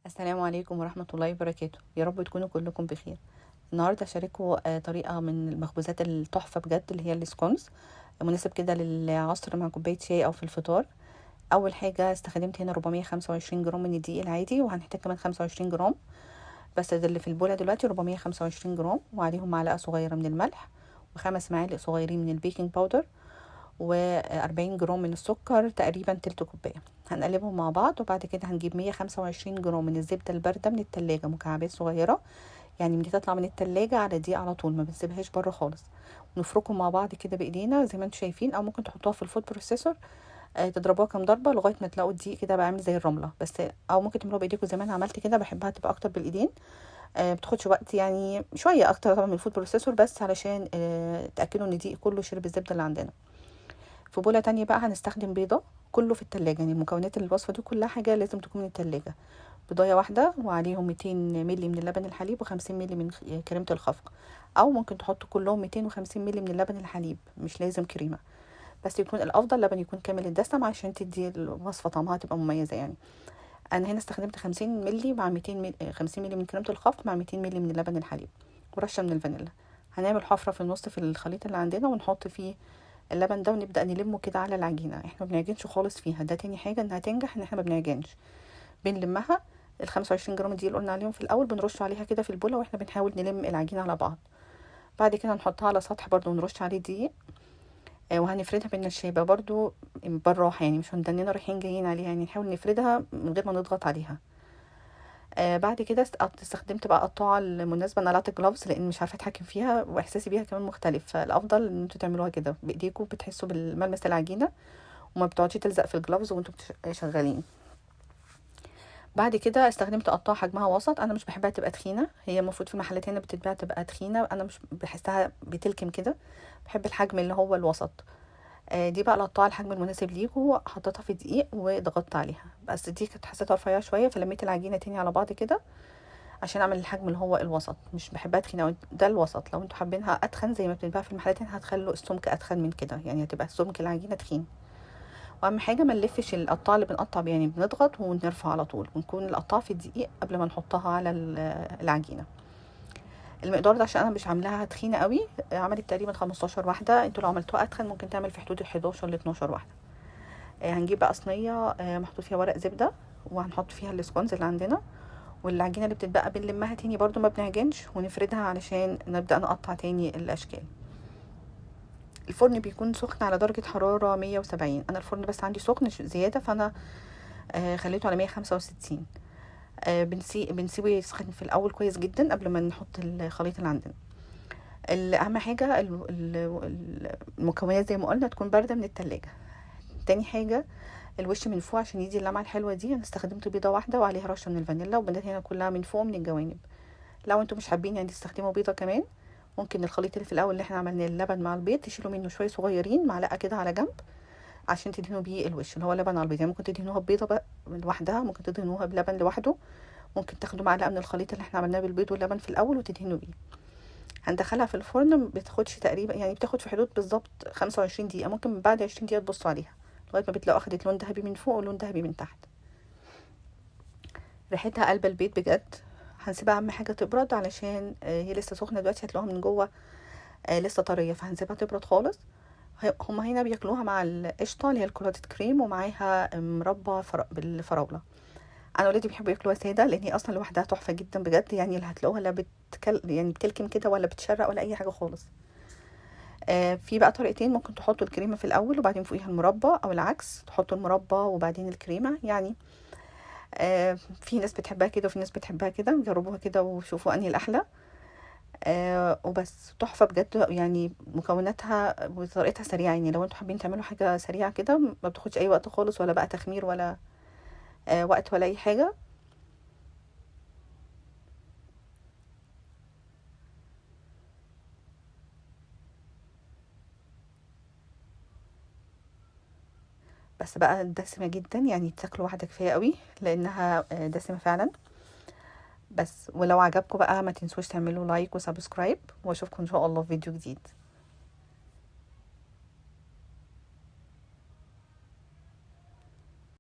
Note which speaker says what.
Speaker 1: السلام عليكم ورحمة الله وبركاته. يا رب تكونوا كلكم بخير. النهاردة هشارككم طريقة من المخبوزات التحفة بجد اللي هي السكونز، مناسب كده للعصر مع كوباية شاي أو في الفطار. أول حاجة استخدمت هنا 425 جرام من الدقيق العادي، وهنحتاج كمان 25 جرام، بس ده اللي في البولة دلوقتي 425 جرام، وعليهم معلقة صغيرة من الملح، وخمس معالق صغيرين من البيكنج باودر، و40 جرام من السكر، تقريبا تلت كوباية. هنقلبهم مع بعض، وبعد كده هنجيب 125 جرام من الزبدة الباردة من التلاجة، مكعبات صغيرة، يعني من دي تطلع من التلاجة على دي على طول، ما بنسيبهاش بره خالص. ونفركهم مع بعض كده بايدينا زي ما انتم شايفين، او ممكن تحطوها في الفود بروسيسور، تضربوها كام ضربه لغايه ما تلاقوا الدقيق كده بقى عامل زي الرمله بس، او ممكن تعملوها بايديكم زي ما انا عملت كده. بحبها تبقى اكتر بالايدين، بتاخدش وقت، يعني شويه اكتر طبعا من الفود بروسيسور، بس علشان تاكدوا ان الدقيق كله شرب الزبده اللي عندنا. في بولة تانية بقى هنستخدم بيضة، كله في التلاجة، يعني مكونات الوصفة دي كلها حاجة لازم تكون من التلاجة. بيضاية واحدة، وعليهم 200 ملي من اللبن الحليب، و50 ملي من كريمة الخفق، او ممكن تحطوا كلهم 250 ملي من اللبن الحليب، مش لازم كريمة، بس يكون الافضل لبن يكون كامل الدسم عشان تدي الوصفة طعمها تبقى مميزة يعني. انا هنا استخدمت 50 ملي مع 200 ملي، 50 ملي من كريمة الخفق مع 200 ملي من اللبن الحليب، ورشة من الفانيلا. هنعمل حفرة في النص في الخليط اللي عندنا، ونحط فيه اللبن ده، ونبدأ نلمه كده على العجينة. احنا ما بنعجنش خالص فيها، ده تاني حاجة انها تنجح، ان احنا ما بنعجنش، بنلمها. ال 25 جرام دي اللي قلنا عليهم في الاول بنرش عليها كده في البولة، واحنا بنحاول نلم العجينة على بعض. بعد كده نحطها على سطح برضو ونرش عليه دقيق، وهنفردها بالنشابة برضو بالراحة، يعني مش هندننا رايحين جايين عليها، يعني نحاول نفردها من غير ما نضغط عليها. بعد كده استخدمت بقى قطاعة المناسبة، انا قلعت جلافز لان مش عارفة اتحكم فيها، واحساسي بيها كمان مختلف، فالافضل ان انتوا تعملوها كده بايديكم، بتحسوا بالملمس العجينة، وما بتقعدش تلزق في الجلافز وانتم شغالين. بعد كده استخدمت قطاعة حجمها وسط، انا مش بحبها تبقى تخينة، هي المفروض في المحلات هنا بتتباع تبقى تخينة، انا مش بحسها بتلكم كده، بحب الحجم اللي هو الوسط. دي بقى القطاعة الحجم المناسب ليكوا، حطيتها في الدقيق وضغطت عليها، بس دي كانت حسيتها رفيعة شوية، فلميت العجينة تاني على بعض كده عشان اعمل الحجم اللي هو الوسط، مش بحبها تخينة، ده الوسط. لو انتوا حابينها اتخن زي ما بتتباع في المحلات هنا، هتخلوا السمك اتخن من كده، يعني هتبقى سمك العجينة تخين. واهم حاجه ما نلفش القطاعه اللي بنقطع بيه، يعني بنضغط ونرفع على طول، ونكون القطاعه في الدقيق قبل ما نحطها على العجينه. المقدار ده عشان انا مش عاملاها تخينه قوي، عملت تقريبا 15 واحده، انتوا لو عملتوها اتخن ممكن تعمل في حدود ال 11 ل 12 واحده. هنجيب بقى صينيه محطوط فيها ورق زبده، وهنحط فيها السبونز اللي عندنا، والعجينه اللي بتتبقى بنلمها تاني برضو ما بنعجنش، ونفردها علشان نبدا نقطع تاني الاشكال. الفرن بيكون سخن على درجة حرارة 170، انا الفرن بس عندي سخن زيادة، فانا خليته على 165. بنسيبه يسخن في الاول كويس جدا قبل ما نحط الخليط اللي عندنا. اهم حاجه المكونات زي ما قلنا تكون بارده من التلاجة. تاني حاجه الوش من فوق، عشان يدي اللمعه الحلوه دي، انا استخدمت بيضه واحده وعليها رشه من الفانيلا، وبدات هنا كلها من فوق من الجوانب. لو انتم مش حابين يعني تستخدموا بيضه كمان، ممكن الخليط اللي في الاول اللي احنا عملناه اللبن مع البيض تشيلوا منه شويه صغيرين، معلقه كده على جنب، عشان تدهنوا بيه الوش اللي هو لبن على البيض. يعني ممكن تدهنوها ببيضه بقى لوحدها، ممكن تدهنوها بلبن لوحده، ممكن تاخدوا معلقه من الخليط اللي احنا عملناه بالبيض واللبن في الاول وتدهنوا بيه. هندخلها في الفرن، ما بتاخدش تقريبا، يعني بتاخد في حدود بالظبط 25 دقيقه، ممكن بعد 20 دقيقه تبصوا عليها لغايه ما بتلاقوا اخدت لون ذهبي من فوق ولون ذهبي من تحت. ريحتها قلب البيت بجد. هنسيبها اهم حاجه تبرد، علشان هي لسه سخنه دلوقتي، هتلاقوها من جوه لسه طريه، فهنسيبها تبرد خالص. هما هنا بياكلوها مع القشطه اللي هي الكولاتد كريم، ومعاها مربى بالفراوله. انا ولادي بيحبوا ياكلوها ساده، لان هي اصلا لوحدها تحفه جدا بجد، يعني اللي هتلاقوها لا يعني بتلكم كده، ولا بتشرق، ولا اي حاجه خالص. في بقى طريقتين، ممكن تحطوا الكريمه في الاول وبعدين فوقيها المربى، او العكس تحطوا المربى وبعدين الكريمه يعني. في ناس بتحبها كده وفي ناس بتحبها كده، جربوها كده وشوفوا انهي الاحلى. وبس تحفه بجد، يعني مكوناتها وطريقتها سريعه، يعني لو انتوا حابين تعملوا حاجه سريعه كده ما بتاخدش اي وقت خالص، ولا بقى تخمير، ولا وقت، ولا اي حاجه. بس بقى دسمة جدا، يعني تاكلوا واحدة كفاية قوي، لانها دسمة فعلا. بس ولو عجبكم بقى ما تنسوش تعملوا لايك وسبسكرايب، واشوفكم ان شاء الله في فيديو جديد.